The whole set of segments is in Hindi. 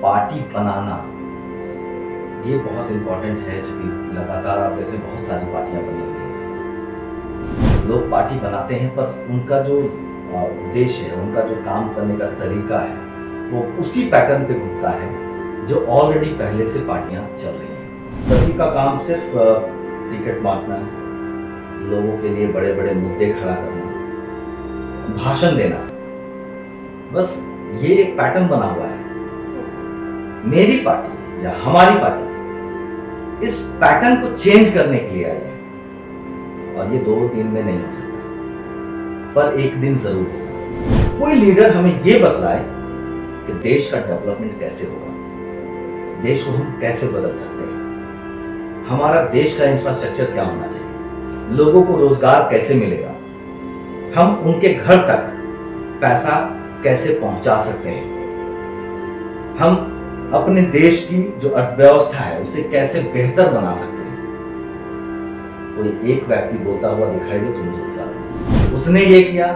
पार्टी बनाना ये बहुत इम्पोर्टेंट है, क्योंकि लगातार आप देख रहे हैं बहुत सारी पार्टियां बनी हुई हैं। लोग पार्टी बनाते हैं पर उनका जो उद्देश्य है, उनका जो काम करने का तरीका है, वो उसी पैटर्न पे घूमता है जो ऑलरेडी पहले से पार्टियां चल रही हैं। सभी का काम सिर्फ टिकट बांटना, लोगों के लिए बड़े बड़े मुद्दे खड़ा करना, भाषण देना, बस ये एक पैटर्न बना हुआ है। मेरी पार्टी या हमारी पार्टी इस पैटर्न को चेंज करने के लिए आई है, और ये 2 दिन में नहीं हो सकता, पर एक दिन जरूर होगा। कोई लीडर हमें ये बतलाए कि देश का डेवलपमेंट कैसे होगा, देश को हम कैसे बदल सकते हैं, हमारा देश का इंफ्रास्ट्रक्चर क्या होना चाहिए, लोगों को रोजगार कैसे मिलेगा, हम उनके घर तक पैसा कैसे पहुंचा सकते हैं, हम अपने देश की जो अर्थव्यवस्था है उसे कैसे बेहतर बना सकते हैं। कोई एक व्यक्ति बोलता हुआ दिखाई दे तो मुझे बता दो, उसने ये किया,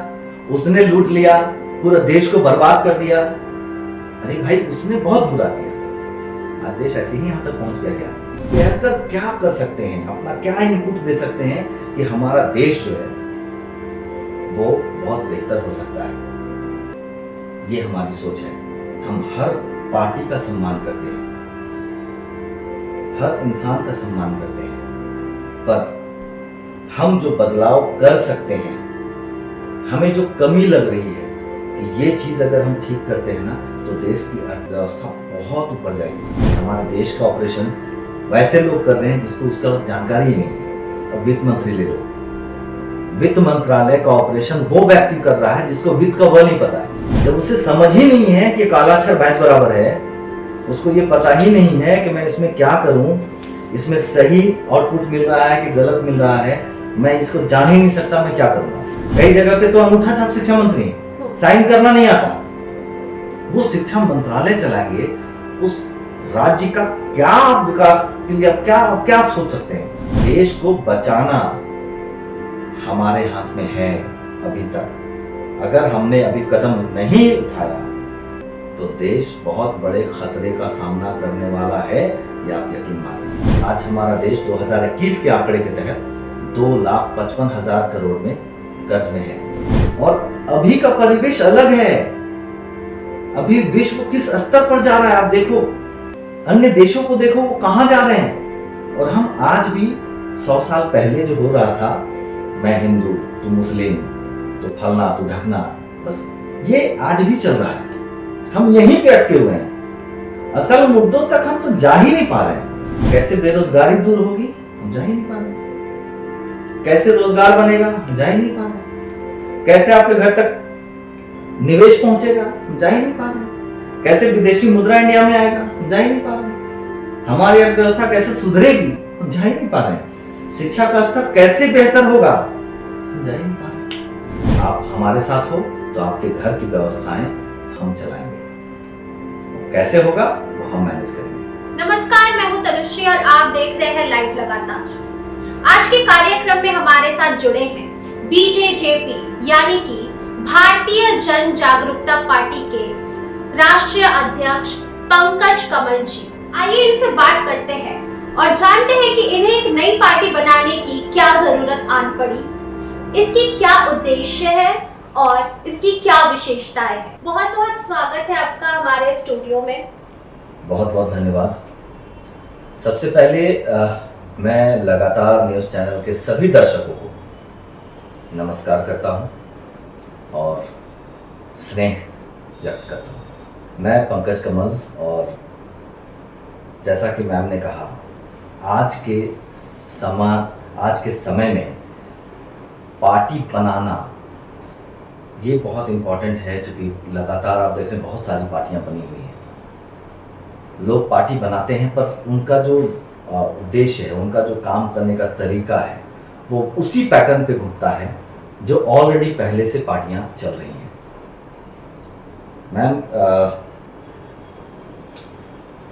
उसने लूट लिया, पूरा देश को बर्बाद कर दिया। अरे भाई, उसने बहुत बुरा किया, आज देश ऐसे ही यहां तक पहुंच गया। क्या बेहतर क्या कर सकते हैं, अपना क्या इनपुट दे सकते हैं कि हमारा देश जो है वो बहुत बेहतर हो सकता है। ये हमारी सोच है। हम हर पार्टी का सम्मान करते हैं, हर इंसान का सम्मान करते हैं, पर हम जो बदलाव कर सकते हैं, हमें जो कमी लग रही है कि ये चीज अगर हम ठीक करते हैं ना तो देश की अर्थव्यवस्था बहुत ऊपर जाएगी। हमारे देश का ऑपरेशन वैसे लोग कर रहे हैं जिसको उसका जानकारी ही नहीं है। अब वित्त मंत्री ले लो, वित्त मंत्रालय का ऑपरेशन वो व्यक्ति कर रहा है जिसको वित्त का वो नहीं पता है। जब उसे समझ ही नहीं है कि काला अक्षर भैंस बराबर है, उसको ये पता ही नहीं है कि मैं इसमें क्या करूं, इसमें सही आउटपुट मिल रहा है कि गलत मिल रहा है, मैं इसको जान ही नहीं सकता, मैं क्या करूंगा। कई जगह पे तो अंगूठा छाप शिक्षा मंत्री है, साइन करना नहीं आता। वो शिक्षा मंत्रालय चलाएंगे, उस राज्य का क्या विकास के लिए क्या आप सोच सकते हैं। देश को बचाना हमारे हाथ में है। अभी तक अगर हमने अभी कदम नहीं उठाया तो देश बहुत बड़े खतरे का सामना करने वाला है, ये आप यकीन मानिए। आज हमारा देश 2021 के आंकड़े के तहत 2,55,000 करोड़ में कर्ज में है, और अभी का परिवेश अलग है। अभी विश्व किस स्तर पर जा रहा है आप देखो, अन्य देशों को देखो वो कहां जा रहे हैं, और हम आज भी 100 साल पहले जो हो रहा था, मैं हिंदू तू मुस्लिम तो फलना तू ढकना, बस ये आज भी चल रहा है। हम यहीं पे अटके हुए हैं, असल मुद्दों तक हम तो जा ही नहीं पा रहे हैं। कैसे बेरोजगारी दूर होगी, हम जा ही नहीं पा रहे। कैसे रोजगार बनेगा, हम जा ही नहीं पा रहे। कैसे आपके घर तक निवेश पहुंचेगा, हम जा ही नहीं पा रहे। कैसे विदेशी मुद्रा इंडिया में आएगा, हम जा ही नहीं पा रहे। हमारी अर्थव्यवस्था कैसे सुधरेगी, हम जा ही नहीं पा रहे। शिक्षा का स्तर कैसे बेहतर होगा, हम जा ही नहीं पा रहे। आप हमारे साथ हो तो आपके घर की व्यवस्थाएं हम चलाएंगे, तो कैसे होगा वो हम मैनेज करेंगे। नमस्कार, मैं हूं तनुश्री और आप देख रहे हैं लाइव लगातार। आज के कार्यक्रम में हमारे साथ जुड़े हैं बीजेजेपी यानी कि भारतीय जन जागरूकता पार्टी के राष्ट्रीय अध्यक्ष पंकज कमल जी। आइए इनसे बात करते हैं और जानते हैं कि इन्हें एक नई पार्टी बनाने की क्या जरूरत आन पड़ी, इसकी क्या उद्देश्य है और इसकी क्या विशेषताएं हैं। बहुत बहुत स्वागत है आपका हमारे स्टूडियो में। बहुत बहुत धन्यवाद। सबसे पहले मैं लगातार न्यूज़ चैनल के सभी दर्शकों को नमस्कार करता हूं और स्नेह व्यक्त करता हूं। मैं पंकज कमल, और जैसा कि मैम ने कहा, आज के समय में पार्टी बनाना ये बहुत इम्पोर्टेंट है, क्योंकि लगातार आप देख रहे हैं बहुत सारी पार्टियां बनी हुई हैं। लोग पार्टी बनाते हैं पर उनका जो उद्देश्य है, उनका जो काम करने का तरीका है, वो उसी पैटर्न पे घूमता है जो ऑलरेडी पहले से पार्टियां चल रही हैं। मैम,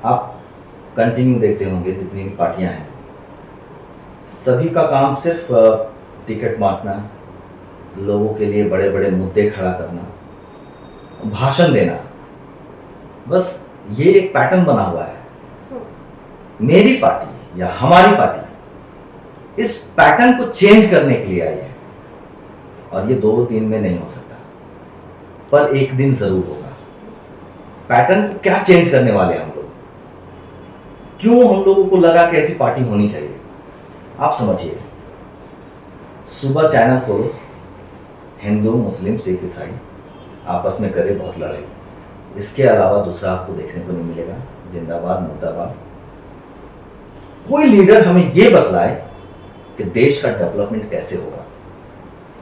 आप कंटिन्यू देखते होंगे जितनी भी पार्टियां हैं, सभी का काम सिर्फ टिकट बांटना, लोगों के लिए बड़े बड़े मुद्दे खड़ा करना, भाषण देना, बस ये एक पैटर्न बना हुआ है। मेरी पार्टी या हमारी पार्टी इस पैटर्न को चेंज करने के लिए आई है, और ये 2 दिन में नहीं हो सकता, पर एक दिन जरूर होगा। पैटर्न को क्या चेंज करने वाले हैं हम लोग? क्यों हम लोगों को लगा कि ऐसी पार्टी होनी चाहिए? आप समझिए, सुबह चैनल खोलो, हिंदू मुस्लिम सिख ईसाई आपस में करे बहुत लड़ाई, इसके अलावा दूसरा आपको देखने को नहीं मिलेगा। जिंदाबाद मुर्दाबाद। कोई लीडर हमें ये बतलाए कि देश का डेवलपमेंट कैसे होगा,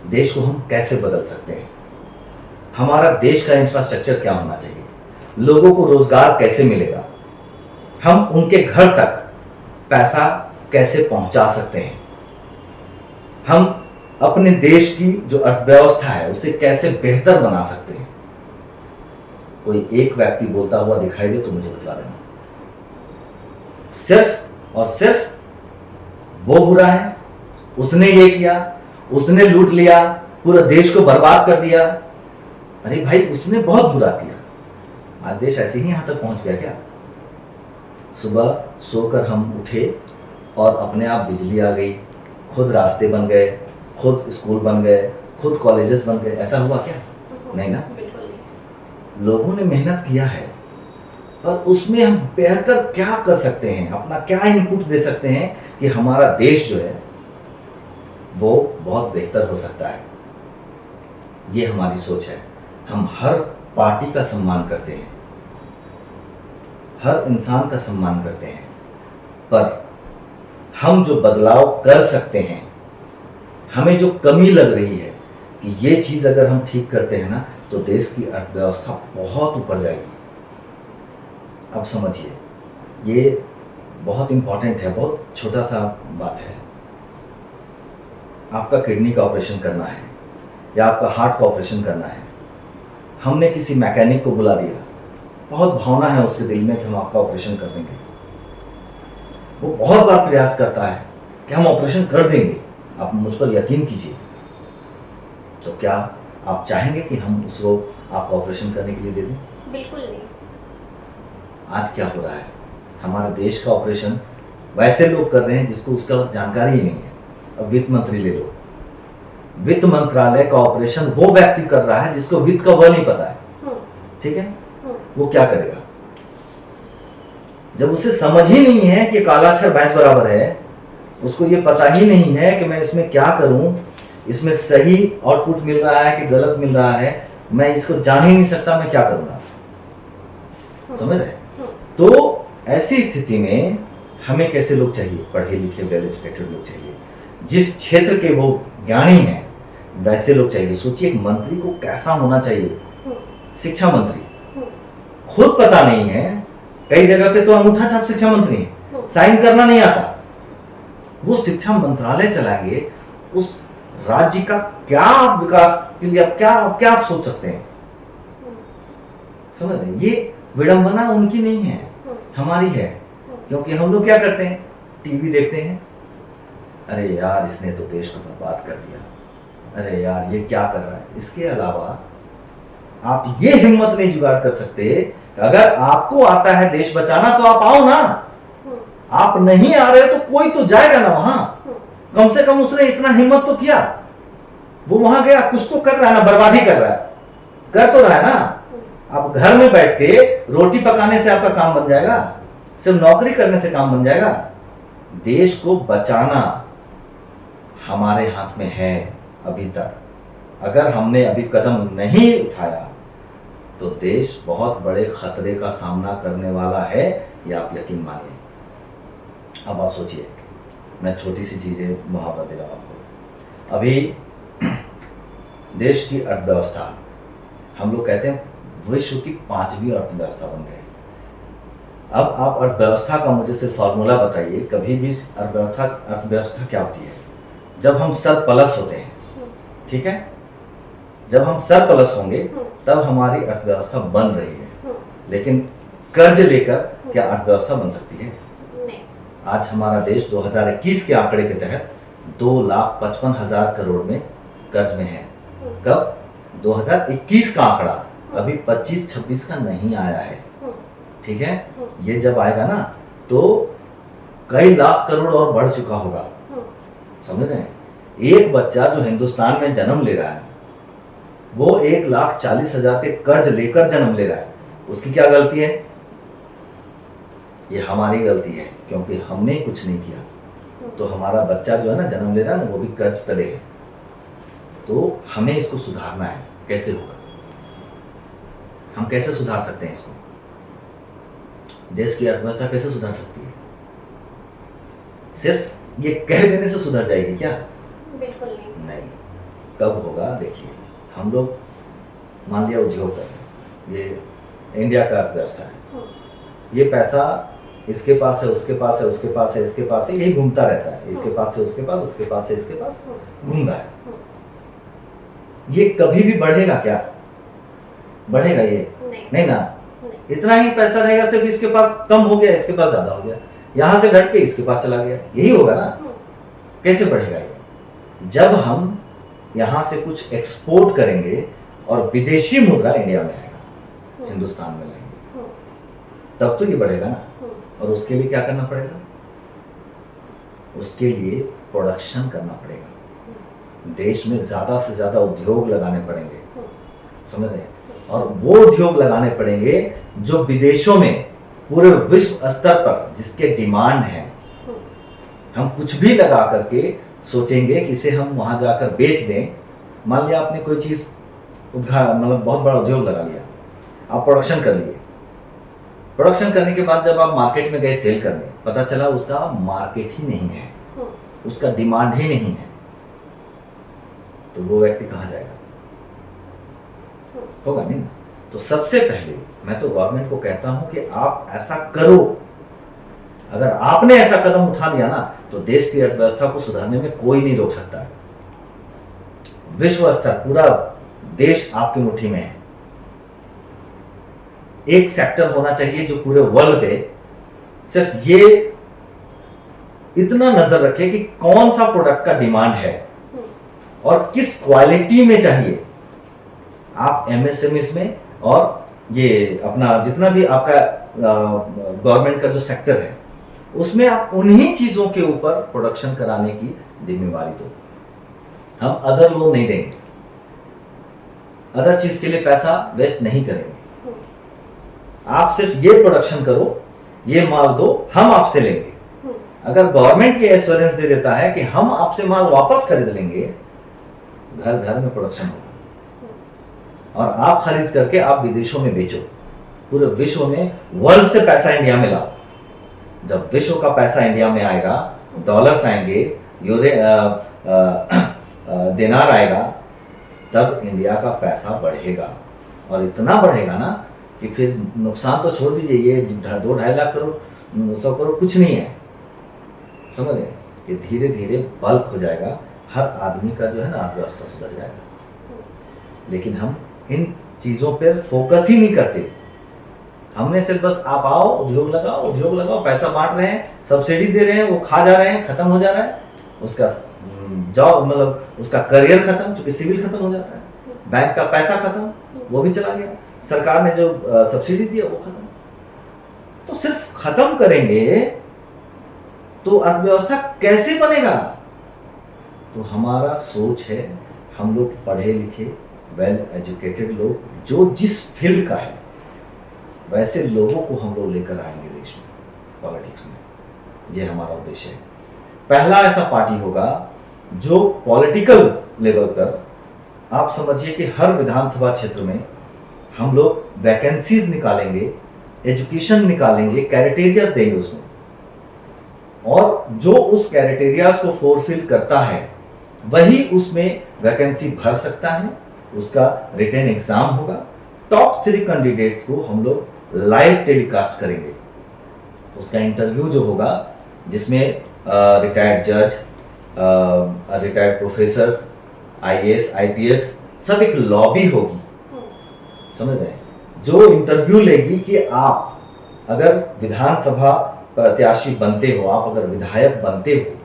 देश को हम कैसे बदल सकते हैं, हमारा देश का इंफ्रास्ट्रक्चर क्या होना चाहिए, लोगों को रोजगार कैसे मिलेगा, हम उनके घर तक पैसा कैसे पहुंचा सकते हैं, हम अपने देश की जो अर्थव्यवस्था है उसे कैसे बेहतर बना सकते हैं। कोई एक व्यक्ति बोलता हुआ दिखाई दे तो मुझे बतला देना। सिर्फ और सिर्फ वो बुरा है, उसने ये किया, उसने लूट लिया, पूरा देश को बर्बाद कर दिया। अरे भाई, उसने बहुत बुरा किया, आज देश ऐसे ही यहां तक पहुंच गया क्या? सुबह सोकर हम उठे और अपने आप बिजली आ गई, खुद रास्ते बन गए, खुद स्कूल बन गए, खुद कॉलेजेस बन गए, ऐसा हुआ क्या? नहीं ना। लोगों ने मेहनत किया है, पर उसमें हम बेहतर क्या कर सकते हैं, अपना क्या इनपुट दे सकते हैं कि हमारा देश जो है वो बहुत बेहतर हो सकता है। ये हमारी सोच है। हम हर पार्टी का सम्मान करते हैं, हर इंसान का सम्मान करते हैं, पर हम जो बदलाव कर सकते हैं, हमें जो कमी लग रही है कि ये चीज अगर हम ठीक करते हैं ना तो देश की अर्थव्यवस्था बहुत ऊपर जाएगी। अब समझिए, ये बहुत इंपॉर्टेंट है, बहुत छोटा सा बात है। आपका किडनी का ऑपरेशन करना है या आपका हार्ट का ऑपरेशन करना है, हमने किसी मैकेनिक को बुला दिया, बहुत भावना है उसके दिल में कि हम आपका ऑपरेशन कर देंगे, वो बहुत बार प्रयास करता है कि हम ऑपरेशन कर देंगे, आप मुझ पर यकीन कीजिए। तो क्या आप चाहेंगे कि हम उसको आपका ऑपरेशन करने के लिए दे दें? बिल्कुल नहीं। आज क्या हो रहा है, हमारे देश का ऑपरेशन वैसे लोग कर रहे हैं जिसको उसका जानकारी ही नहीं है। अब वित्त मंत्री ले लो, वित्त मंत्रालय का ऑपरेशन वो व्यक्ति कर रहा है जिसको वित्त का वह नहीं पता है, ठीक है? वो क्या करेगा जब उसे समझ ही नहीं है कि काला अक्षर भैंस बराबर है, उसको ये पता ही नहीं है कि मैं इसमें क्या करूं, इसमें सही आउटपुट मिल रहा है कि गलत मिल रहा है, मैं इसको जान ही नहीं सकता, मैं क्या करूंगा? समझ रहे? तो ऐसी स्थिति में हमें कैसे लोग चाहिए? पढ़े लिखे वेल एजुकेटेड लोग चाहिए, जिस क्षेत्र के वो ज्ञानी हैं वैसे लोग चाहिए। सोचिए, एक मंत्री को कैसा होना चाहिए? शिक्षा मंत्री खुद पता नहीं है, कई जगह पे तो अंगूठा छाप शिक्षा मंत्री है, साइन करना नहीं आता, वो शिक्षा मंत्रालय चलाएंगे, उस राज्य का क्या विकास के लिए क्या आप सोच सकते हैं? समझ रहे? ये विडंबना उनकी नहीं है, हमारी है। क्योंकि हम लोग क्या करते हैं? टीवी देखते हैं, अरे यार इसने तो देश को बर्बाद कर दिया, अरे यार ये क्या कर रहा है। इसके अलावा आप ये हिम्मत नहीं जुगाड़ कर सकते, अगर आपको आता है देश बचाना तो आप आओ ना। आप नहीं आ रहे तो कोई तो जाएगा ना वहां, कम से कम उसने इतना हिम्मत तो किया, वो वहां गया, कुछ तो कर रहा है ना, बर्बादी कर रहा है, कर तो रहा है ना। आप घर में बैठ के रोटी पकाने से आपका काम बन जाएगा? सिर्फ नौकरी करने से काम बन जाएगा? देश को बचाना हमारे हाथ में है अभी तक। अगर हमने अभी कदम नहीं उठाया तो देश बहुत बड़े खतरे का सामना करने वाला है, ये आप यकीन मानिए। अब आप सोचिए, मैं छोटी सी चीजें मुहावरा दे रहा हूं आपको। अभी देश की अर्थव्यवस्था, हम लोग कहते हैं विश्व की 5वीं अर्थव्यवस्था बन गई। अब आप अर्थव्यवस्था का मुझे सिर्फ फॉर्मूला बताइए, कभी भी अर्थव्यवस्था क्या होती है? जब हम सरप्लस होते हैं, ठीक है, जब हम सरप्लस होंगे तब हमारी अर्थव्यवस्था बन रही है। लेकिन कर्ज लेकर क्या अर्थव्यवस्था बन सकती है? नहीं। आज हमारा देश 2021 के आंकड़े के तहत 2,55,000 करोड़ में कर्ज में है। कब? 2021 का आंकड़ा, अभी 25-26 का नहीं आया है, ठीक है, ये जब आएगा ना तो कई लाख करोड़ और बढ़ चुका होगा, समझ रहे हैं। एक बच्चा जो हिंदुस्तान में जन्म ले रहा है वो 1,40,000 के कर्ज लेकर जन्म ले रहा है, उसकी क्या गलती है? ये हमारी गलती है, क्योंकि हमने कुछ नहीं किया। तो हमारा बच्चा जो है ना जन्म ले रहा है ना, वो भी कर्ज तले है। तो हमें इसको सुधारना है। कैसे होगा? हम कैसे सुधार सकते हैं इसको? देश की अर्थव्यवस्था कैसे सुधर सकती है? सिर्फ ये कह देने से सुधर जाएगी क्या? बिल्कुल नहीं। कब होगा? देखिए, हम लोग मान लिया उद्योग कर रहे हैं, ये इंडिया का अर्थव्यवस्था है, ये पैसा इसके पास है, उसके पास है, उसके पास है, इसके पास है, यही घूमता रहता है, इसके पास से उसके पास, उसके पास से इसके पास घूम रहा है। ये कभी भी बढ़ेगा क्या? बढ़ेगा ये? नहीं ना। इतना ही पैसा रहेगा, सिर्फ इसके पास कम हो गया, इसके पास ज्यादा हो गया, यहां से घट के इसके पास चला गया, यही होगा ना। कैसे बढ़ेगा ये? जब हम यहां से कुछ एक्सपोर्ट करेंगे और विदेशी मुद्रा इंडिया में आएगा, हिंदुस्तान में लाएंगे, तब तो ये बढ़ेगा ना। और उसके लिए क्या करना पड़ेगा? उसके लिए प्रोडक्शन करना पड़ेगा, देश में ज्यादा से ज्यादा उद्योग लगाने पड़ेंगे, समझ रहे हैं। और वो उद्योग लगाने पड़ेंगे जो विदेशों में पूरे विश्व स्तर पर जिसके डिमांड है। हम कुछ भी लगा करके सोचेंगे कि इसे हम वहां जाकर बेच दें। मान लिया आपने कोई चीज मतलब बहुत बड़ा उद्योग लगा लिया, आप प्रोडक्शन कर लिए, प्रोडक्शन करने के बाद जब आप मार्केट में गए सेल करने, पता चला उसका मार्केट ही नहीं है, उसका डिमांड ही नहीं है, तो वो व्यक्ति कहां जाएगा? होगा नहीं ना। तो सबसे पहले मैं तो गवर्नमेंट को कहता हूं कि आप ऐसा करो। अगर आपने ऐसा कदम उठा दिया ना तो देश की अर्थव्यवस्था को सुधारने में कोई नहीं रोक सकता है। विश्व स्तर पूरा देश आपकी मुट्ठी में है। एक सेक्टर होना चाहिए जो पूरे वर्ल्ड पे सिर्फ ये इतना नजर रखे कि कौन सा प्रोडक्ट का डिमांड है और किस क्वालिटी में चाहिए। आप एमएसएमई में और ये अपना जितना भी आपका गवर्नमेंट का जो सेक्टर है उसमें आप उन्हीं चीजों के ऊपर प्रोडक्शन कराने की जिम्मेवारी दो। हम अदर लोन नहीं देंगे, अदर चीज के लिए पैसा वेस्ट नहीं करेंगे। आप सिर्फ ये प्रोडक्शन करो, ये माल दो, हम आपसे लेंगे। अगर गवर्नमेंट ये एश्योरेंस दे देता है कि हम आपसे माल वापस खरीद लेंगे, घर घर में प्रोडक्शन होगा और आप खरीद करके आप विदेशों में बेचो, पूरे विश्व में वर्ल्ड से पैसा इंडिया में लाओ। जब विश्व का पैसा इंडिया में आएगा, डॉलर्स आएंगे, दिनार आएगा, तब इंडिया का पैसा बढ़ेगा। और इतना बढ़ेगा ना कि फिर नुकसान तो छोड़ दीजिए, ये 2-2.5 लाख करोड़ 100 करोड़ कुछ नहीं है, समझ रहे। ये धीरे धीरे बल्क हो जाएगा, हर आदमी का जो है ना अर्थव्यवस्था सुधर जाएगा। लेकिन हम इन चीजों पर फोकस ही नहीं करते। हमने सिर्फ बस आप आओ, उद्योग लगाओ, पैसा बांट रहे हैं, सब्सिडी दे रहे हैं, वो खा जा रहे हैं, खत्म हो जा रहा है, उसका जॉब मतलब उसका करियर खत्म, चूंकि सिविल खत्म हो जाता है, बैंक का पैसा खत्म, वो भी चला गया, सरकार ने जो सब्सिडी दी है वो खत्म। तो सिर्फ खत्म करेंगे तो अर्थव्यवस्था कैसे बनेगा? तो हमारा सोच है, हम लोग पढ़े लिखे वेल एजुकेटेड लोग, जो जिस फील्ड का है वैसे लोगों को हम लोग लेकर आएंगे देश में, पॉलिटिक्स में। ये हमारा उद्देश्य है। पहला ऐसा पार्टी होगा जो पॉलिटिकल लेवल पर, आप समझिए कि हर विधानसभा क्षेत्र में हम लोग वैकेंसीज निकालेंगे, एजुकेशन निकालेंगे, क्राइटेरिया देंगे उसमें, और जो उस क्राइटेरियाज को फुलफिल करता है वही उसमें वैकेंसी भर सकता है। उसका रिटन एग्जाम होगा। टॉप 3 कैंडिडेट्स को हम लोग लाइव टेलीकास्ट करेंगे। उसका इंटरव्यू जो होगा, जिसमें रिटायर्ड जज, रिटायर्ड प्रोफेसर्स, आईएएस, आईपीएस, सब एक लॉबी होगी, समझ रहे हैं, जो इंटरव्यू लेगी कि आप अगर विधानसभा प्रत्याशी बनते हो, आप अगर विधायक बनते हो,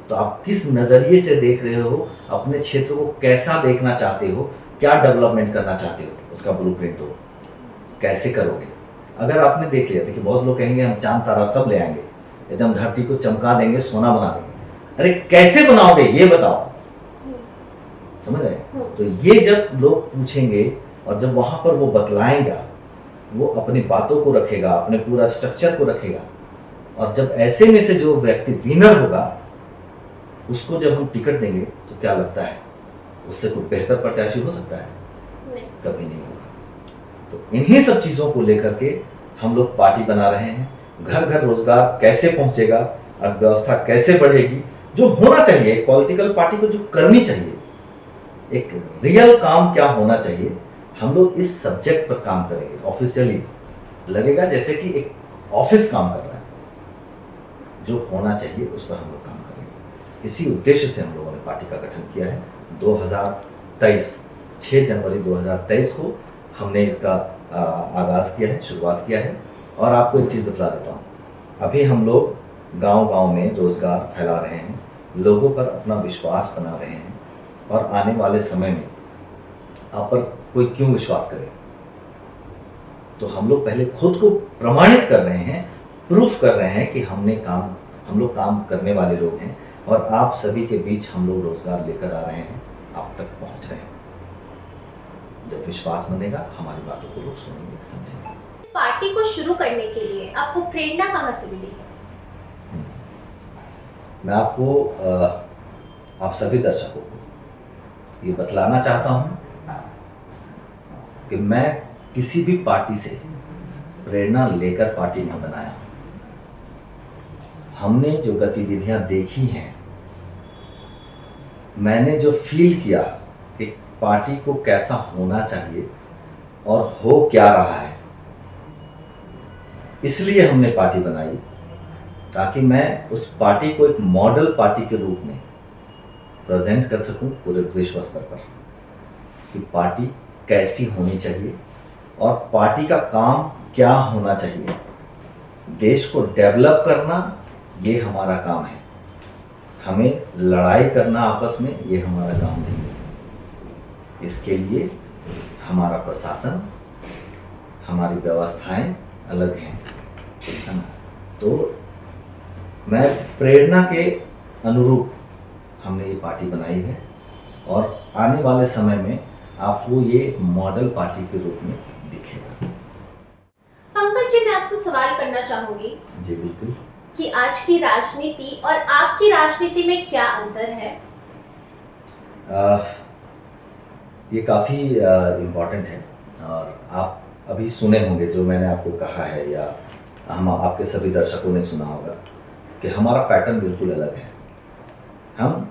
तो आप किस नजरिए से देख रहे हो, अपने क्षेत्र को कैसा देखना चाहते हो, क्या डेवलपमेंट करना चाहते हो, उसका ब्लूप्रिंट दो, कैसे करोगे। अगर आपने देख लिया, देखिए बहुत लोग कहेंगे हम चांद तारा सब ले आएंगे, एकदम धरती को चमका देंगे, सोना बना देंगे। अरे कैसे बनाओगे ये बताओ, समझ रहे? तो ये जब लोग पूछेंगे और जब वहां पर वो बतलाएगा, वो अपनी बातों को रखेगा, अपने पूरा स्ट्रक्चर को रखेगा, और जब ऐसे में से जो व्यक्ति विनर होगा उसको जब हम टिकट देंगे तो क्या लगता है उससे कोई बेहतर प्रत्याशी हो सकता है? कभी नहीं होगा। तो इन्हीं सब चीजों को लेकर के हम लोग पार्टी बना रहे हैं। घर घर रोजगार कैसे पहुंचेगा, अर्थव्यवस्था कैसे बढ़ेगी, जो होना चाहिए पॉलिटिकल पार्टी को जो करनी चाहिए, एक रियल काम क्या होना चाहिए, हम लोग इस सब्जेक्ट पर काम करेंगे। ऑफिशियली लगेगा जैसे कि एक ऑफिस काम कर रहा है, जो होना चाहिए उस पर हम लोग काम करेंगे। इसी उद्देश्य से हम लोगों ने पार्टी का गठन किया है। 2023 6 जनवरी 2023 को हमने इसका आगाज़ किया है, शुरुआत किया है। और आपको एक चीज़ बतला देता हूँ, अभी हम लोग गांव-गांव में रोज़गार फैला रहे हैं, लोगों पर अपना विश्वास बना रहे हैं, और आने वाले समय में आप पर कोई क्यों विश्वास करे। तो हम लोग पहले खुद को प्रमाणित कर रहे हैं, प्रूफ कर रहे हैं कि हम लोग काम करने वाले लोग हैं, और आप सभी के बीच हम लोग रोजगार लेकर आ रहे हैं, आप तक पहुंच रहे हैं। जब विश्वास बनेगा हमारी बातों को लोग सुनेंगे, समझेंगे। इस पार्टी को शुरू करने के लिए आपको प्रेरणा कहाँ से मिली है? मैं आपको आप सभी दर्शकों को ये बतलाना चाहता हूं कि मैं किसी भी पार्टी से प्रेरणा लेकर पार्टी नहीं बनाया। हमने जो गतिविधियां देखी हैं, मैंने जो फील किया कि पार्टी को कैसा होना चाहिए और हो क्या रहा है, इसलिए हमने पार्टी बनाई, ताकि मैं उस पार्टी को एक मॉडल पार्टी के रूप में प्रेजेंट कर सकूं पूरे विश्व स्तर पर, कि पार्टी कैसी होनी चाहिए और पार्टी का काम क्या होना चाहिए। देश को डेवलप करना ये हमारा काम है, हमें लड़ाई करना आपस में ये हमारा काम नहीं है। इसके लिए हमारा प्रशासन, हमारी व्यवस्थाएं अलग हैं, है ना। तो मैं प्रेरणा के अनुरूप हमने ये पार्टी बनाई है, और आने वाले समय में आपको ये मॉडल पार्टी के रूप में दिखेगा। पंकज जी, मैं आपसे सवाल करना चाहूंगी जी बिल्कुल, कि आज की राजनीति और आपकी राजनीति में क्या अंतर है? ये काफ़ी इम्पॉर्टेंट है, और आप अभी सुने होंगे जो मैंने आपको कहा है, या हम आपके सभी दर्शकों ने सुना होगा कि हमारा पैटर्न बिल्कुल अलग है। हम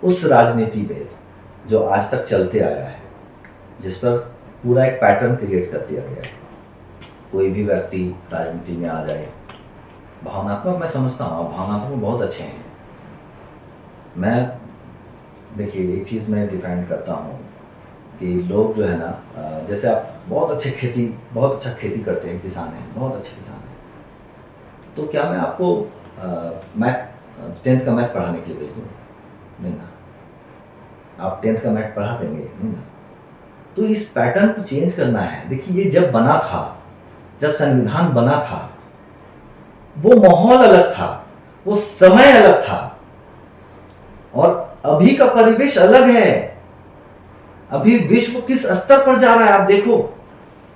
उस राजनीति पे जो आज तक चलते आया है, जिस पर पूरा एक पैटर्न क्रिएट कर दिया गया है, कोई भी व्यक्ति राजनीति में आ जाए, भावनात्मक, मैं समझता हूँ भावनात्मक बहुत अच्छे हैं। मैं देखिए एक चीज़ मैं डिफाइन करता हूँ कि लोग जो है ना, जैसे आप बहुत अच्छा खेती करते हैं, किसान हैं, बहुत अच्छे किसान हैं, तो क्या मैं आपको मैथ 10th का मैथ पढ़ाने के लिए भेज दूँ? नहीं ना। आप 10th का मैथ पढ़ा देंगे? नहीं ना। तो इस पैटर्न को चेंज करना है। देखिए ये जब बना था, जब संविधान बना था, वो माहौल अलग था, वो समय अलग था, और अभी का परिवेश अलग है। अभी विश्व किस स्तर पर जा रहा है आप देखो,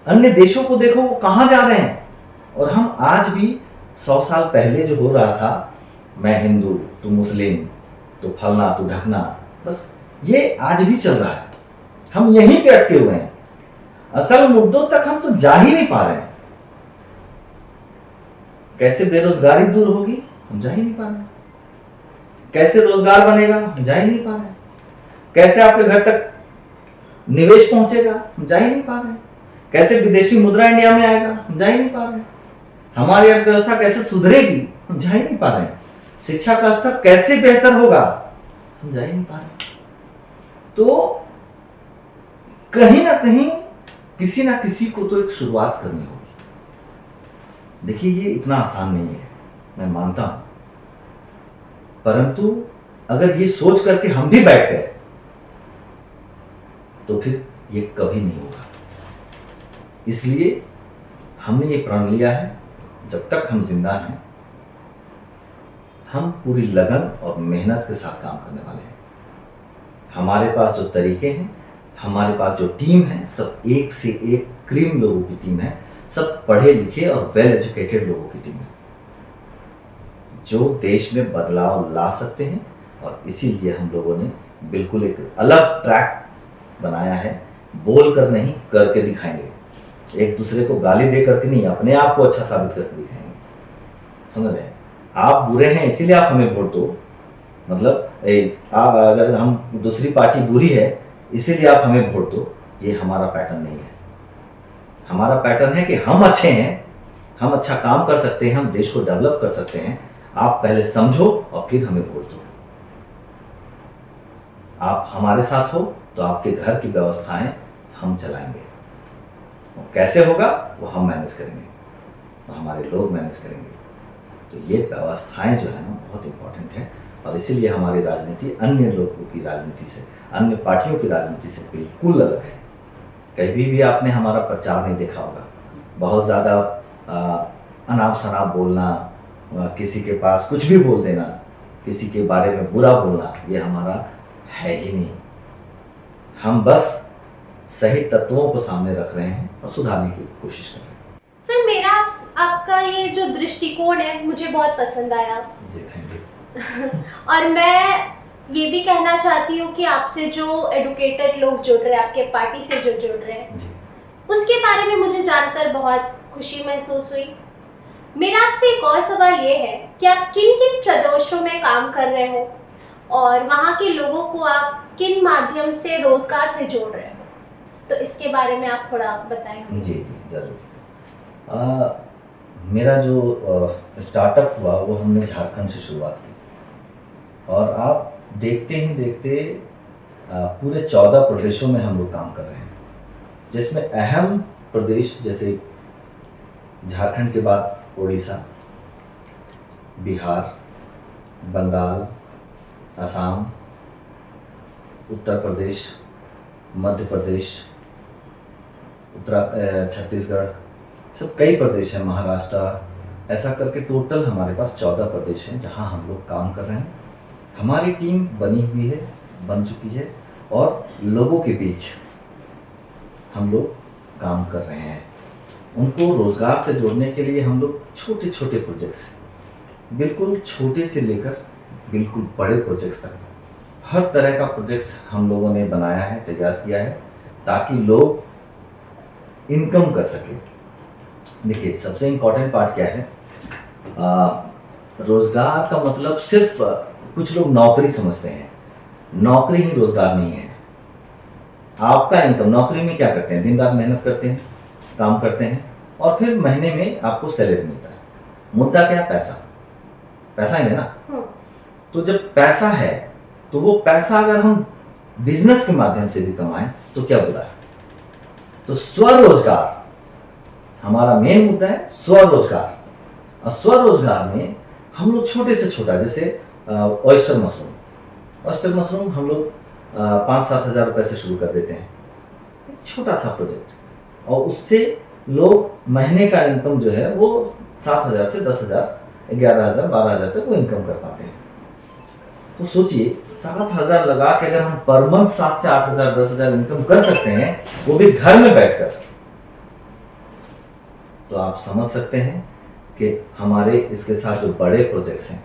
अन्य देशों को देखो वो कहां जा रहे हैं, और हम आज भी 100 साल पहले जो हो रहा था, मैं हिंदू तू मुस्लिम, तो फलना तू ढकना, बस ये आज भी चल रहा है। हम यहीं पे अटके हुए हैं, असल मुद्दों तक हम तो जा ही नहीं पा रहे हैं। कैसे बेरोजगारी दूर होगी, हम जा ही नहीं पा रहे हैं। कैसे रोजगार बनेगा, हम जा ही नहीं पा रहे हैं। कैसे आपके घर तक निवेश पहुंचेगा, हम जा ही नहीं पा रहे हैं। कैसे विदेशी मुद्रा इंडिया में आएगा, हम जा ही नहीं पा रहे हैं। हमारी अर्थव्यवस्था कैसे सुधरेगी, हम जा ही नहीं पा रहे हैं। शिक्षा का स्तर कैसे बेहतर होगा, हम जा ही नहीं पा रहे। तो कहीं ना कहीं किसी ना किसी को तो एक शुरुआत करनी होगी। देखिए ये इतना आसान नहीं है, मैं मानता हूं, परंतु अगर ये सोच करके हम भी बैठ गए तो फिर ये कभी नहीं होगा। इसलिए हमने ये प्रण लिया है, जब तक हम जिंदा हैं हम पूरी लगन और मेहनत के साथ काम करने वाले हैं। हमारे पास जो तरीके हैं, हमारे पास जो टीम है, सब एक से एक क्रीम लोगों की टीम है, सब पढ़े लिखे और वेल एजुकेटेड लोगों की टीम है जो देश में बदलाव ला सकते हैं। और इसीलिए हम लोगों ने बिल्कुल एक अलग ट्रैक बनाया है। बोल कर नहीं, करके दिखाएंगे। एक दूसरे को गाली दे करके नहीं, अपने आप को अच्छा साबित करके दिखाएंगे। समझ रहे हैं? आप बुरे हैं इसीलिए आप हमें वोट दो, मतलब अगर हम दूसरी पार्टी बुरी है इसीलिए आप हमें वोट दो, ये हमारा पैटर्न नहीं है। हमारा पैटर्न है कि हम अच्छे हैं, हम अच्छा काम कर सकते हैं, हम देश को डेवलप कर सकते हैं। आप पहले समझो और फिर हमें वोट दो। आप हमारे साथ हो तो आपके घर की व्यवस्थाएं हम चलाएंगे। और कैसे होगा वो हम मैनेज करेंगे, वो हमारे लोग मैनेज करेंगे। तो ये व्यवस्थाएं जो है ना बहुत इंपॉर्टेंट है। और इसीलिए हमारी राजनीति अन्य लोगों की राजनीति से, अन्य पार्टियों की राजनीति से बिल्कुल अलग है। कहीं भी आपने हमारा प्रचार नहीं देखा होगा। बहुत ज़्यादा अनाप शनाप बोलना, किसी के पास कुछ भी बोल देना, किसी के बारे में बुरा बोलना, ये हमारा है ही नहीं। हम बस सही तत्वों को सामने रख रहे हैं और सुधारने की कोशिश कर रहे हैं। सर, मेरा आपका ये जो दृष्टिकोण है मुझे बहुत पसंद आया। जी, थैंक यू। और मैं ये भी कहना चाहती हूँ कि आपसे जो एडुकेटेड लोग जुड़ रहे हैं, आपके पार्टी से जो जुड़ रहे हैं जी। उसके बारे में मुझे जानकर बहुत खुशी महसूस हुई। मेरा आपसे एक और सवाल ये है कि आप किन किन प्रदेशों में काम कर रहे हो और वहाँ के लोगों को आप किन माध्यम से रोजगार से जोड़ रहे हो, तो इसके बारे में आप थोड़ा बताएं। जी जी ज़रूर। मेरा जो स्टार्टअप हुआ वो हमने झारखंड से शुरुआत की और आप देखते ही देखते पूरे 14 प्रदेशों में हम लोग काम कर रहे हैं, जिसमें अहम प्रदेश जैसे झारखंड के बाद उड़ीसा, बिहार, बंगाल, असम, उत्तर प्रदेश, मध्य प्रदेश, छत्तीसगढ़, सब कई प्रदेश हैं, महाराष्ट्र, ऐसा करके टोटल हमारे पास 14 प्रदेश हैं जहां हम लोग काम कर रहे हैं। हमारी टीम बनी हुई है, बन चुकी है और लोगों के बीच हम लोग काम कर रहे हैं। उनको रोज़गार से जोड़ने के लिए हम लोग छोटे छोटे प्रोजेक्ट्स, बिल्कुल छोटे से लेकर बिल्कुल बड़े प्रोजेक्ट्स तक हर तरह का प्रोजेक्ट्स हम लोगों ने बनाया है, तैयार किया है, ताकि लोग इनकम कर सकें। देखिए, सबसे इम्पोर्टेंट पार्ट क्या है, रोज़गार का मतलब सिर्फ कुछ लोग नौकरी समझते हैं। नौकरी ही रोज़गार नहीं है। आपका इनकम, नौकरी में क्या करते हैं, दिन रात मेहनत करते हैं, काम करते हैं और फिर महीने में आपको सैलरी मिलता है। मुद्दा क्या है? पैसा। पैसा ही है ना। तो जब पैसा है तो वो पैसा अगर हम बिजनेस के माध्यम से भी कमाएं तो क्या बुरा है। तो स्वरोजगार हमारा मेन मुद्दा है, स्वरोजगार। और स्वरोजगार में हम लोग छोटे से छोटा, जैसे ऑयस्टर मशरूम हम लोग 5-7 हज़ार रुपये से शुरू कर देते हैं, एक छोटा सा प्रोजेक्ट, और उससे लोग महीने का इनकम जो है वो 7,000 से 10,000, 11,000, 12,000 तक वो इनकम कर पाते हैं। तो सोचिए, 7,000 लगा के अगर हम पर मंथ 7 से 8,000, 10,000 इनकम कर सकते हैं, वो भी घर में बैठकर, तो आप समझ सकते हैं कि हमारे इसके साथ जो बड़े प्रोजेक्ट्स हैं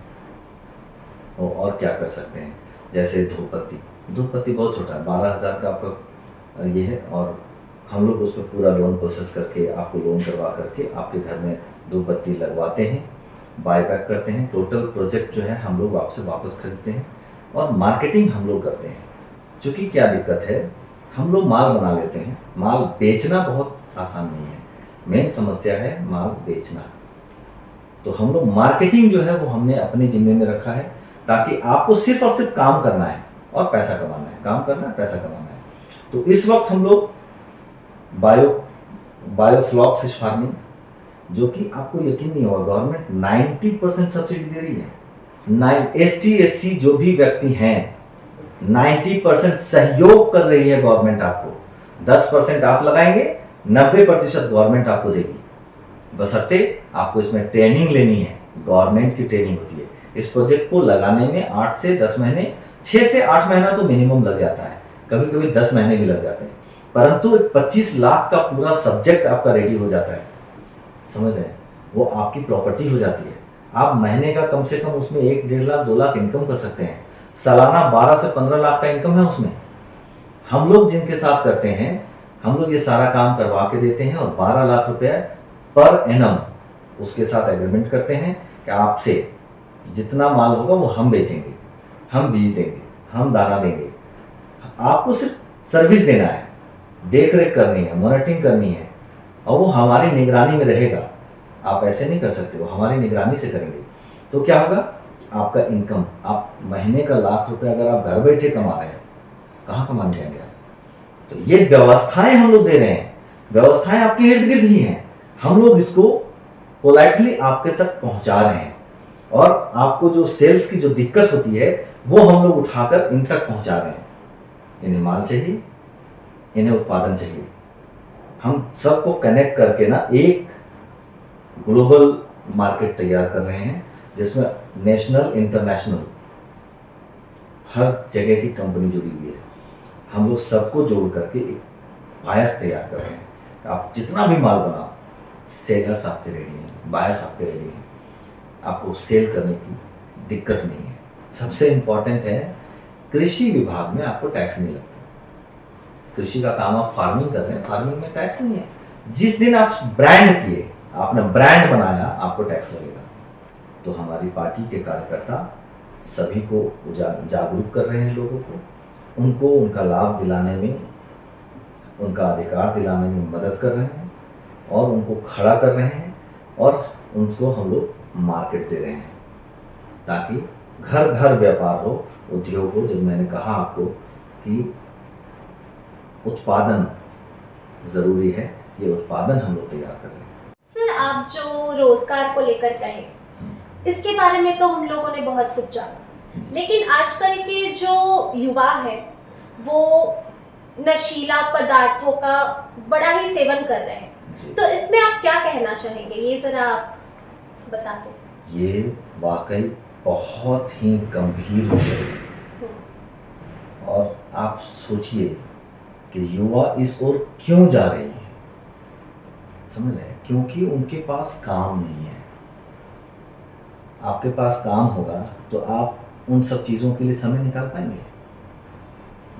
वो और क्या कर सकते हैं। जैसे धूपबत्ती बहुत छोटा है, 12,000 का आपका ये है, और हम लोग उस पर पूरा लोन प्रोसेस करके, आपको लोन करवा करके आपके घर में धूपबत्ती लगवाते हैं, बायबैक करते हैं। टोटल प्रोजेक्ट जो है हम लोग आपसे वापस खरीदते हैं और मार्केटिंग हम लोग करते हैं। चूँकि क्या दिक्कत है, हम लोग माल बना लेते हैं, माल बेचना बहुत आसान नहीं है। मेन समस्या है माल बेचना। तो हम लोग मार्केटिंग जो है वो हमने अपने जिम्मे में रखा है, ताकि आपको सिर्फ और सिर्फ काम करना है और पैसा कमाना है, काम करना है, पैसा कमाना है। तो इस वक्त हम लोग बायोफ्लॉक फिश फार्मिंग, जो कि आपको यकीन नहीं होगा, गवर्नमेंट 90% सब्सिडी दे रही है। ST SC जो भी व्यक्ति हैं, 90% सहयोग कर रही है गवर्नमेंट आपको। 10% आप लगाएंगे, 90% गवर्नमेंट आपको देगी। बशर्ते आपको इसमें ट्रेनिंग लेनी है, गवर्नमेंट की ट्रेनिंग होती है। इस प्रोजेक्ट को लगाने में 8 से 10 महीने, 6 से 8 महीना तो मिनिमम लग जाता है, कभी कभी 10 महीने भी लग जाते हैं, परंतु 25 लाख का पूरा सब्जेक्ट आपका रेडी हो जाता है। समझ रहे हैं? वो आपकी प्रॉपर्टी हो जाती है। आप महीने का कम से कम उसमें 1, 1.5 लाख, 2 लाख इनकम कर सकते हैं। सालाना 12 से 15 लाख का इनकम है उसमें। हम लोग जिनके साथ करते हैं, हम लोग ये सारा काम करवा के देते हैं और 12 लाख रुपए पर एनम उसके साथ एग्रीमेंट करते हैं कि आपसे जितना माल होगा वो हम बेचेंगे, हम बीज देंगे, हम दाना देंगे। आपको सिर्फ सर्विस देना है, देख रेख करनी है, मॉनिटरिंग करनी है, और वो हमारी निगरानी में रहेगा। आप ऐसे नहीं कर सकते, वो हमारी निगरानी से करेंगे। तो क्या होगा, आपका इनकम, आप महीने का लाख रुपए अगर आप घर बैठे कमा रहे हैं, कहाँ कमाने जाएंगे आप? तो ये व्यवस्थाएं हम लोग दे रहे हैं, व्यवस्थाएं आपके इर्द गिर्द ही हैं। हम लोग इसको पोलाइटली आपके तक पहुंचा रहे हैं, और आपको जो सेल्स की जो दिक्कत होती है वो हम लोग उठाकर इन तक पहुंचा रहे हैं। इन्हें माल चाहिए, इन्हें उत्पादन चाहिए। हम सबको कनेक्ट करके ना एक ग्लोबल मार्केट तैयार कर रहे हैं, जिसमें नेशनल, इंटरनेशनल हर जगह की कंपनी जुड़ी हुई है। हम लोग सबको जोड़ करके एक बायर्स तैयार कर रहे हैं। आप जितना भी माल बनाओ, सेलर्स आपके रेडी हैं, बायर्स आपके रेडी हैं, आपको सेल करने की दिक्कत नहीं है। सबसे इम्पोर्टेंट है, कृषि विभाग में आपको टैक्स नहीं लगता। कृषि का काम आप फार्मिंग कर रहे हैं, फार्मिंग में टैक्स नहीं है। जिस दिन आप ब्रांड किए, आपने ब्रांड बनाया, आपको टैक्स लगेगा। तो हमारी पार्टी के कार्यकर्ता सभी को जागरूक कर रहे हैं, लोगों को, उनको उनका लाभ दिलाने में, उनका अधिकार दिलाने में मदद कर रहे हैं, और उनको खड़ा कर रहे हैं, और उनको हम लोग मार्केट दे रहे हैं, ताकि घर घर व्यापार हो, उद्योग हो। जब मैंने कहा आपको कि उत्पादन ज़रूरी है, ये उत्पादन हम लोग तैयार कर रहे हैं। सर, आप जो रोजगार को लेकर कहे, इसके बारे में तो हम लोगों ने बहुत कुछ जाना, लेकिन आजकल के जो युवा है वो नशीला पदार्थों का बड़ा ही सेवन कर रहे हैं, तो इसमें आप क्या कहना चाहेंगे, ये जरा आप बता दें। ये वाकई बहुत ही गंभीर विषय है, और आप सोचिए कि युवा इस ओर क्यों जा रही है। समझ रहे हैं? क्योंकि उनके पास काम नहीं है। आपके पास काम होगा तो आप उन सब चीज़ों के लिए समय निकाल पाएंगे?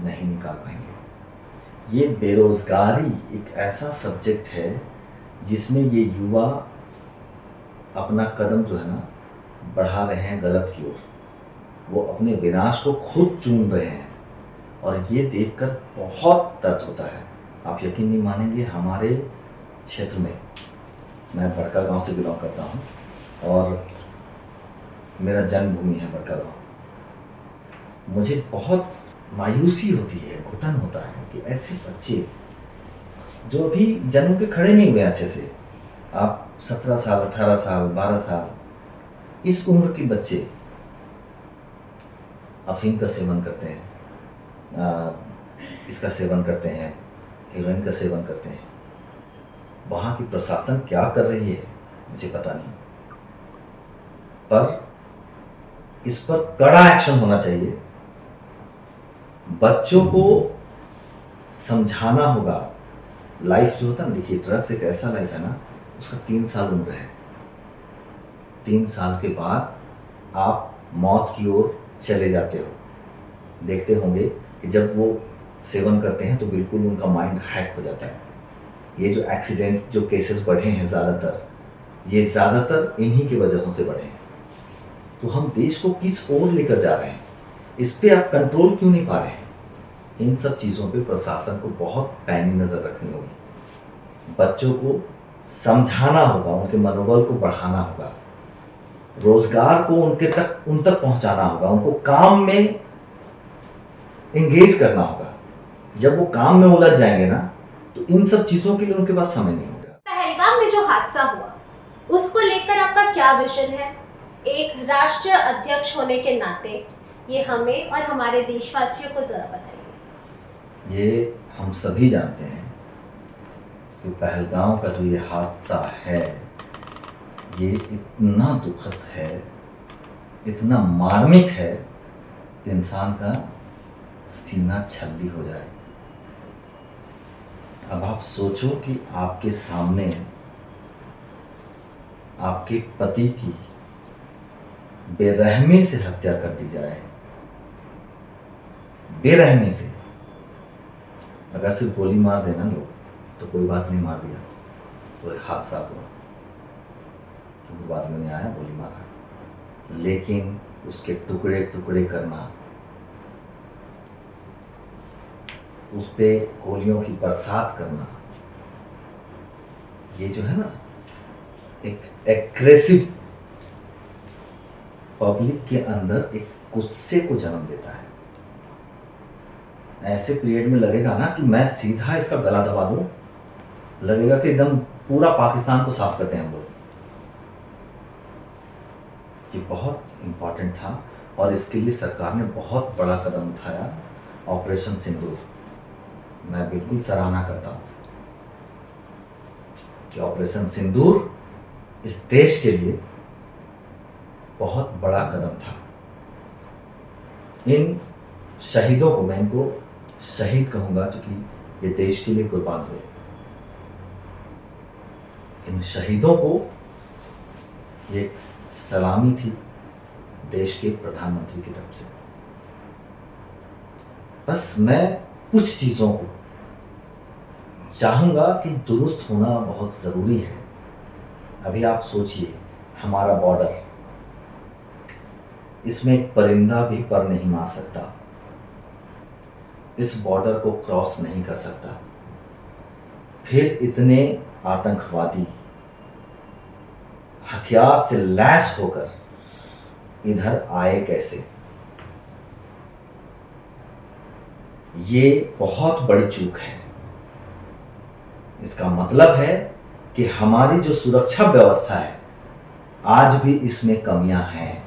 नहीं निकाल पाएंगे। ये बेरोजगारी एक ऐसा सब्जेक्ट है जिसमें ये युवा अपना कदम जो है ना बढ़ा रहे हैं गलत की ओर। वो अपने विनाश को खुद चुन रहे हैं, और ये देखकर बहुत दर्द होता है। आप यकीन नहीं मानेंगे, हमारे क्षेत्र में, मैं बड़का गांव से बिलोंग करता हूं, और मेरा जन्मभूमि है बड़का गांव। मुझे बहुत मायूसी होती है, घुटन होता है कि ऐसे बच्चे जो अभी जन्म के खड़े नहीं हुए अच्छे से, आप 17 साल, 18 साल, 12 साल, इस उम्र के बच्चे अफीम का सेवन करते हैं, इसका सेवन करते हैं, हेरोइन का सेवन करते हैं। वहाँ की प्रशासन क्या कर रही है मुझे पता नहीं, पर इस पर कड़ा एक्शन होना चाहिए। बच्चों को समझाना होगा। लाइफ जो होता है ना, देखिए ड्रग्स एक ऐसा लाइफ है ना, उसका 3 साल उम्र है। 3 साल के बाद आप मौत की ओर चले जाते हो। देखते होंगे कि जब वो सेवन करते हैं तो बिल्कुल उनका माइंड हैक हो जाता है। ये जो एक्सीडेंट, जो केसेस बढ़े हैं ज़्यादातर, ये ज़्यादातर इन्हीं की वजहों से बढ़े हैं। तो हम देश को किस ओर लेकर जा रहे हैं, इस पे आप कंट्रोल क्यों नहीं पा रहे हैं? इन सब चीज़ों पे प्रशासन को बहुत पैनी नज़र रखनी होगी। बच्चों को समझाना होगा, उनके मनोबल को बढ़ाना होगा, रोजगार को उन तक पहुंचाना होगा, उनको काम में एंगेज करना होगा। जब वो काम में उलझ जाएंगे ना, तो इन सब चीज़ों के लिए उनके पास समय नहीं होगा। पहलगाम में जो हादसा हुआ, उसको लेकर आपका क्या विजन है? एक राष्ट्रीय अध्यक्ष होने के नाते ये हमें और हमारे देशवासियों को जरा बताइए। ये हम सभी जानते हैं कि पहलगाम का जो ये हादसा है, ये इतना दुखद है, इतना मार्मिक है कि इंसान का सीना छल्ली हो जाए। अब आप सोचो कि आपके सामने आपके पति की बेरहमी से हत्या कर दी जाए, बेरहमी से। अगर सिर्फ गोली मार देना लोग तो कोई बात नहीं, मार दिया तो एक हादसा हुआ, तो बाद में आया गोली मारा, लेकिन उसके टुकड़े टुकड़े करना, उस पे गोलियों की बरसात करना, ये जो है ना एक एग्रेसिव पब्लिक के अंदर एक गुस्से को जन्म देता है। ऐसे पीरियड में लगेगा ना कि मैं सीधा इसका गला दबा दूं, लगेगा कि एकदम पूरा पाकिस्तान को साफ करते हैं हम लोग। ये बहुत इंपॉर्टेंट था और इसके लिए सरकार ने बहुत बड़ा कदम उठाया, ऑपरेशन सिंदूर। मैं बिल्कुल सराहना करता हूं कि ऑपरेशन सिंदूर इस देश के लिए बहुत बड़ा कदम था। इन शहीदों को, मैं इनको शहीद कहूंगा क्योंकि ये देश के लिए कुर्बान हुए। इन शहीदों को एक सलामी थी देश के प्रधानमंत्री की तरफ से। बस मैं कुछ चीजों को चाहूंगा कि दुरुस्त होना बहुत जरूरी है। अभी आप सोचिए, हमारा बॉर्डर, इसमें एक परिंदा भी पर नहीं मार सकता, इस बॉर्डर को क्रॉस नहीं कर सकता, फिर इतने आतंकवादी हथियार से लैस होकर इधर आए कैसे? ये बहुत बड़ी चूक है। इसका मतलब है कि हमारी जो सुरक्षा व्यवस्था है आज भी इसमें कमियां हैं,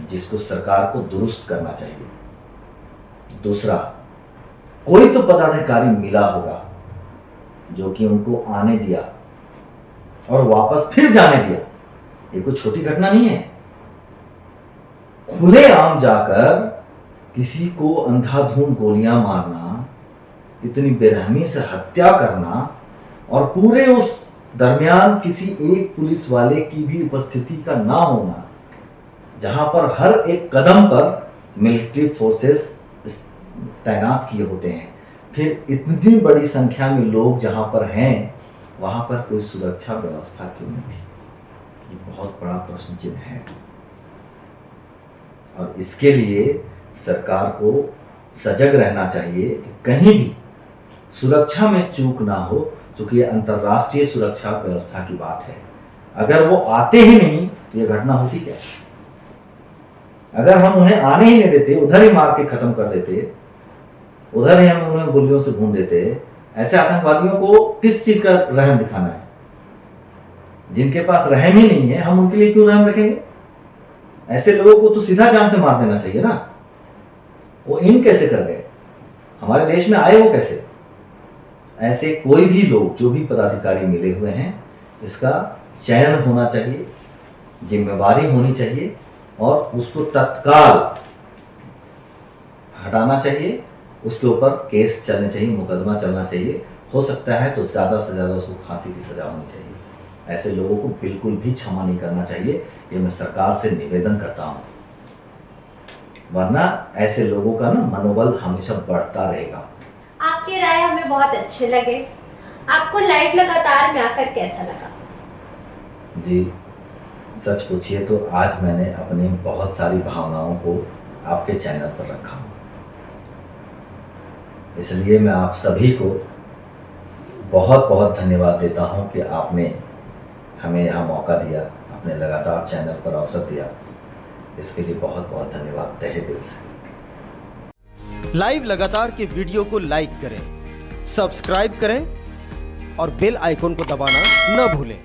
जिसको सरकार को दुरुस्त करना चाहिए। दूसरा, कोई तो पदाधिकारी मिला होगा जो कि उनको आने दिया और वापस फिर जाने दिया। ये कोई छोटी घटना नहीं है। खुलेआम जाकर किसी को अंधाधुंध गोलियां मारना, इतनी बेरहमी से हत्या करना, और पूरे उस दरमियान किसी एक पुलिस वाले की भी उपस्थिति का ना होना, जहां पर हर एक कदम पर मिलिट्री फोर्सेस तैनात किए होते हैं, फिर इतनी बड़ी संख्या में लोग जहां पर हैं, वहां पर कोई सुरक्षा व्यवस्था क्यों नहीं थी? ये बहुत बड़ा प्रश्न चिन्ह है। और इसके लिए सरकार को सजग रहना चाहिए कि कहीं भी सुरक्षा में चूक ना हो, क्योंकि ये अंतर्राष्ट्रीय सुरक्षा व्यवस्था की बात है। अगर वो आते ही नहीं तो ये घटना होती क्या? अगर हम उन्हें आने ही नहीं देते, उधर ही मार के खत्म कर देते, उधर ही हम उन्हें गोलियों से भून देते, ऐसे आतंकवादियों को किस चीज का रहम दिखाना है? जिनके पास रहम ही नहीं है, हम उनके लिए क्यों रहम रखेंगे? ऐसे लोगों को तो सीधा जान से मार देना चाहिए ना। वो इन कैसे कर गए? हमारे देश में आए वो कैसे? ऐसे कोई भी लोग, जो भी पदाधिकारी मिले हुए हैं, इसका चयन होना चाहिए, जिम्मेवारी होनी चाहिए और उसको तत्काल हटाना चाहिए। उसके ऊपर केस चलने चाहिए, मुकदमा चलना चाहिए। हो सकता है तो ज़्यादा से ज़्यादा उसको फांसी की सजा होनी चाहिए। ऐसे लोगों को बिल्कुल भी क्षमा नहीं करना चाहिए, ये मैं सरकार से निवेदन करता हूँ। वरना ऐसे लोगों का ना मनोबल हमेशा बढ़ता रहेगा। आपके राय हमें बहुत अच्छे लगे। आपको लाइव लगातार में आकर कैसा लगा? जी, सच पूछिए तो आज मैंने अपनी बहुत सारी भावनाओं को आपके चैनल पर रखा हूँ। इसलिए मैं आप सभी को बहुत बहुत धन्यवाद देता हूँ कि आपने हमें यहाँ मौका दिया, अपने लगातार चैनल पर अवसर दिया। इसके लिए बहुत बहुत धन्यवाद तहे दिल से। लाइव लगातार के वीडियो को लाइक करें, सब्सक्राइब करें और बेल आइकन को दबाना न भूलें।